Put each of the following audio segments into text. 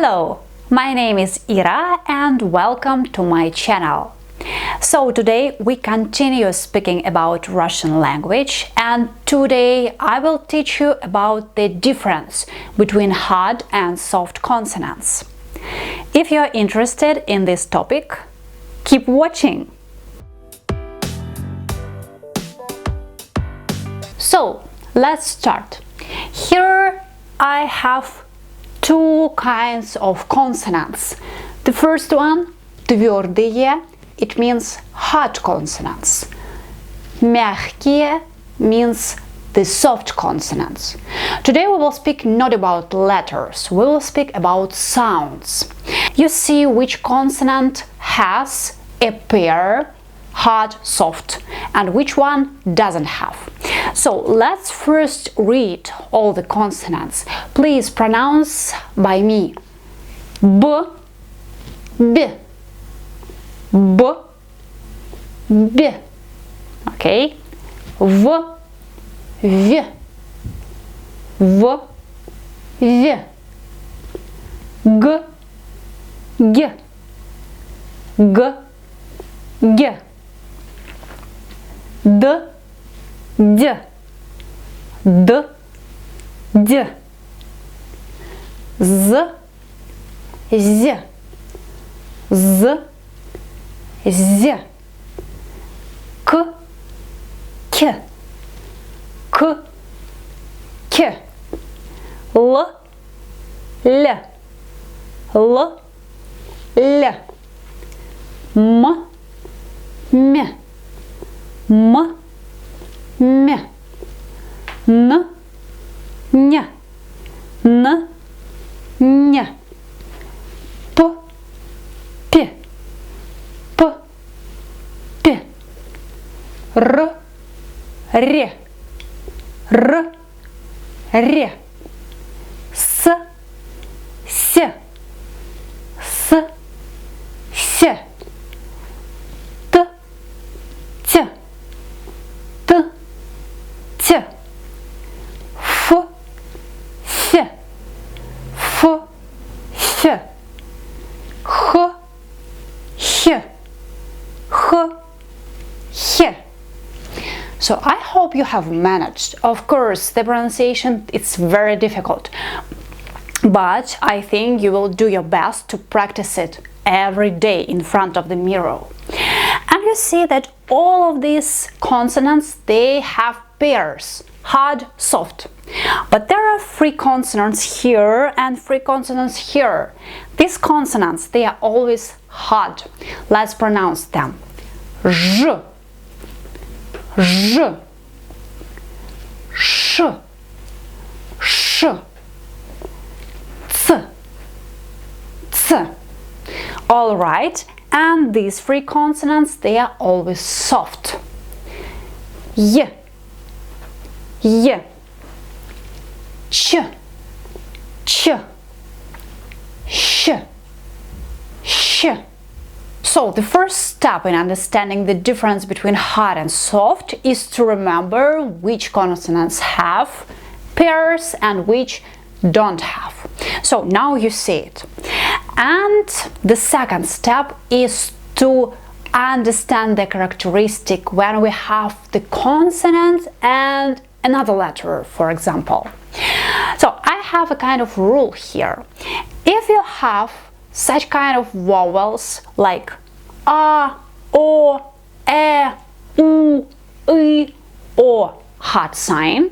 Hello, my name is Ira and welcome to my channel. So today we continue speaking about Russian language, and today I will teach you about the difference between hard and soft consonants. If you are interested in this topic, keep watching. So let's start. Here I have two kinds of consonants. The first one, твердые, it means hard consonants. Мягкие means the soft consonants. Today we will speak not about letters, we will speak about sounds. You see which consonant has a pair, hard, soft, and which one doesn't have. So let's first read all the consonants. Please pronounce by me. B, B, B, B. Okay. V, V, V, V. G, G, G, G. D, D, D, D. Z, Z, Z, Z. K, K, K, K. L, L, L, L. M, M, M, M. N, Н, N, Н. P, P, P, P. R, R, R, R. S, S, S, S. T, T, T, T. F, F, F, F. H, H, H, H. So I hope you have managed. Of course, the pronunciation is very difficult, but I think you will do your best to practice it every day in front of the mirror. And you see that all of these consonants, they have pairs, hard, soft. But there are three consonants here and three consonants here. These consonants, they are always hard. Let's pronounce them. Ž, Ž, Sh, Sh, C, C. All right, and these three consonants, they are always soft. Y, Y, Ch, Ch, Sh, Sh. So the first step in understanding the difference between hard and soft is to remember which consonants have pairs and which don't have. So now you see it. And the second step is to understand the characteristic when we have the consonant and another letter, for example. So I have a kind of rule here. If you have such kind of vowels like a, o, e, u, I, or hard sign,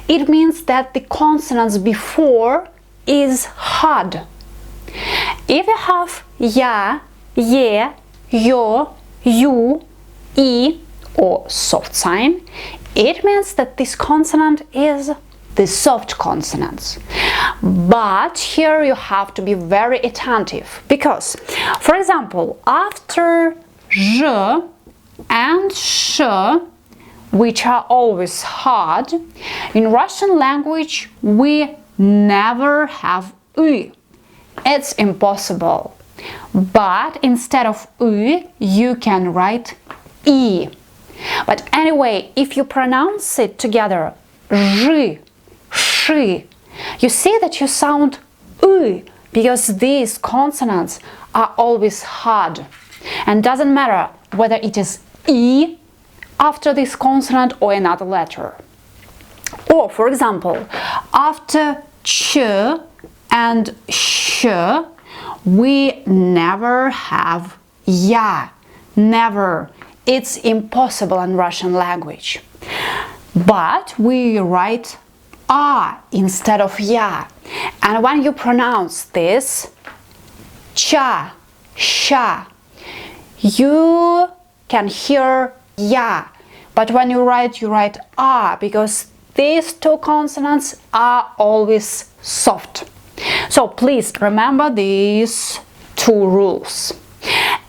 it means that the consonants before is hard. If you have ya, ye, yo, you, I, or soft sign, it means that this consonant is the soft consonants. But here you have to be very attentive because, for example, after zh and sh, which are always hard, in Russian language we never have y. It's impossible. But instead of y, you can write I. But anyway, if you pronounce it together, zh, sh, you see that you sound because these consonants are always hard. And doesn't matter whether it is E after this consonant or another letter. Or, for example, after ch and sh, we never have ya. Never. It's impossible in Russian language. But we write a instead of ya. And when you pronounce this, cha, sha, you can hear ya. But when you write a, because these two consonants are always soft. So please remember these two rules.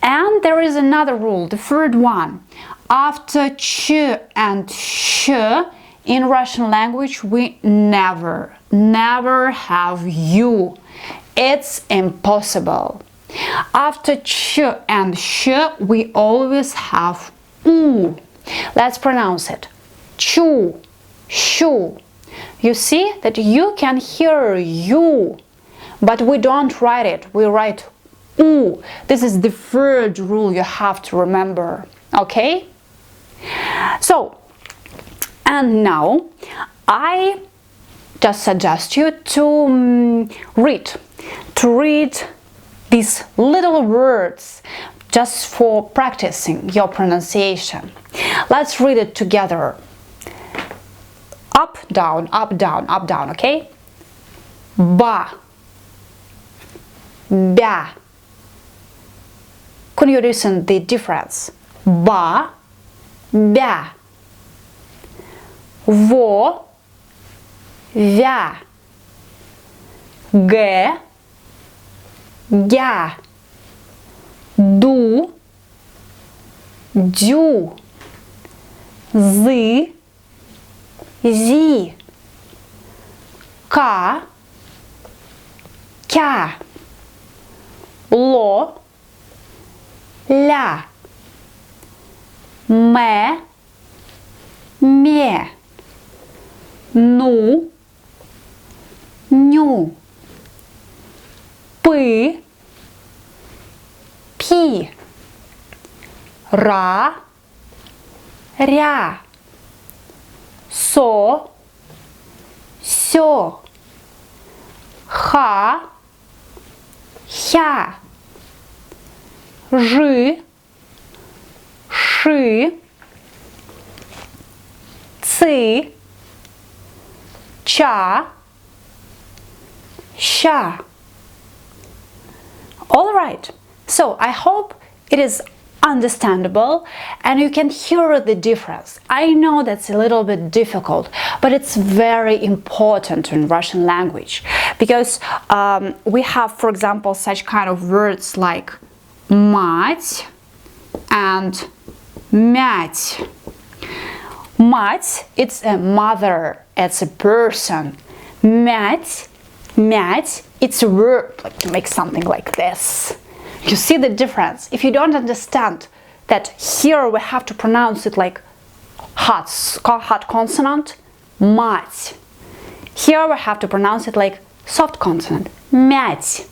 And there is another rule, the third one. After ch and sh, in Russian language, we never have you. It's impossible. After ch and sh, we always have u. Let's pronounce it. Chu, shu. You see that you can hear you, but we don't write it. We write u. This is the third rule you have to remember. Okay? So, and now I just suggest you to read these little words just for practicing your pronunciation. Let's read it together. Up, down, up, down, up, down, okay? Ba, bя. Can you listen the difference? Ba, bя. Во, вя. Г, гя. Ду, дю. Зы, зи. Ка, кя. Ло, ля. Мэ, ме. Ну, ню. Пы, пи. Ра, ря. Со, сё. Ха, хя. Жи, ши. Ци, ча, ща. All right. So I hope it is understandable and you can hear the difference. I know that's a little bit difficult, but it's very important in Russian language because we have, for example, such kind of words like мать and мять. Мать, it's a mother, it's a person. Мять, it's a verb, like to make something like this. You see the difference? If you don't understand that here we have to pronounce it like hard consonant, мать. Here we have to pronounce it like soft consonant, мять.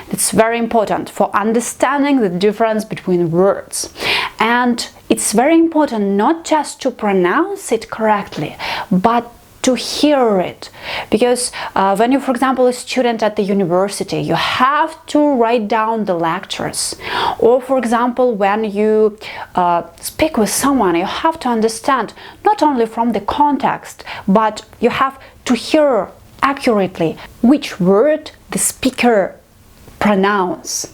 It's very important for understanding the difference between words. And it's very important not just to pronounce it correctly, but to hear it. Because when you, for example, a student at the university, you have to write down the lectures. Or, for example, when you speak with someone, you have to understand not only from the context, but you have to hear accurately which word the speaker pronounce.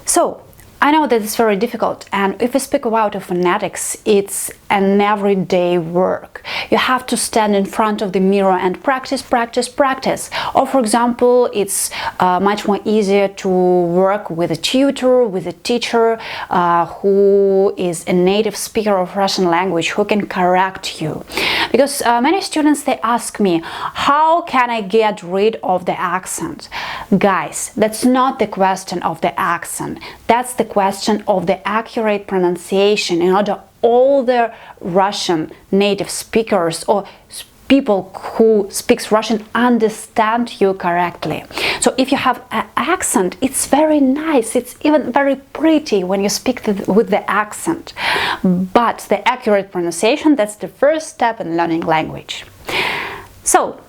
So, I know that it's very difficult, and if we speak about phonetics, it's an everyday work. You have to stand in front of the mirror and practice. Or, for example, it's much more easier to work with a tutor, with a teacher who is a native speaker of Russian language, who can correct you. Because many students, they ask me, how can I get rid of the accent? Guys, that's not the question of the accent. That's the question of the accurate pronunciation in order all the Russian native speakers or people who speaks Russian understand you correctly. So if you have an accent, it's very nice, it's even very pretty when you speak with the accent. But the accurate pronunciation, that's the first step in learning language. So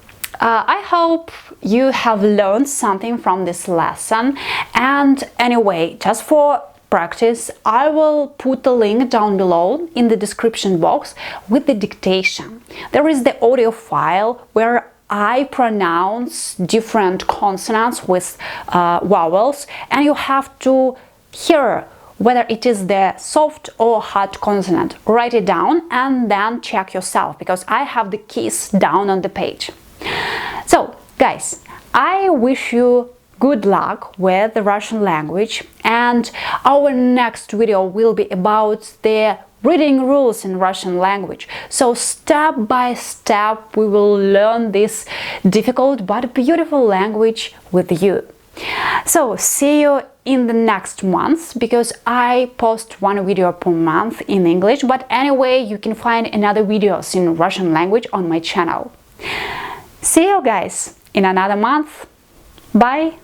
I hope you have learned something from this lesson, and anyway, just for practice, I will put the link down below in the description box with the dictation. There is the audio file where I pronounce different consonants with vowels, and you have to hear whether it is the soft or hard consonant. Write it down and then check yourself, because I have the keys down on the page. So, guys, I wish you good luck with the Russian language, and our next video will be about the reading rules in Russian language. So step by step we will learn this difficult but beautiful language with you. So see you in the next month, because I post one video per month in English, but anyway, you can find another videos in Russian language on my channel. See you guys in another month. Bye!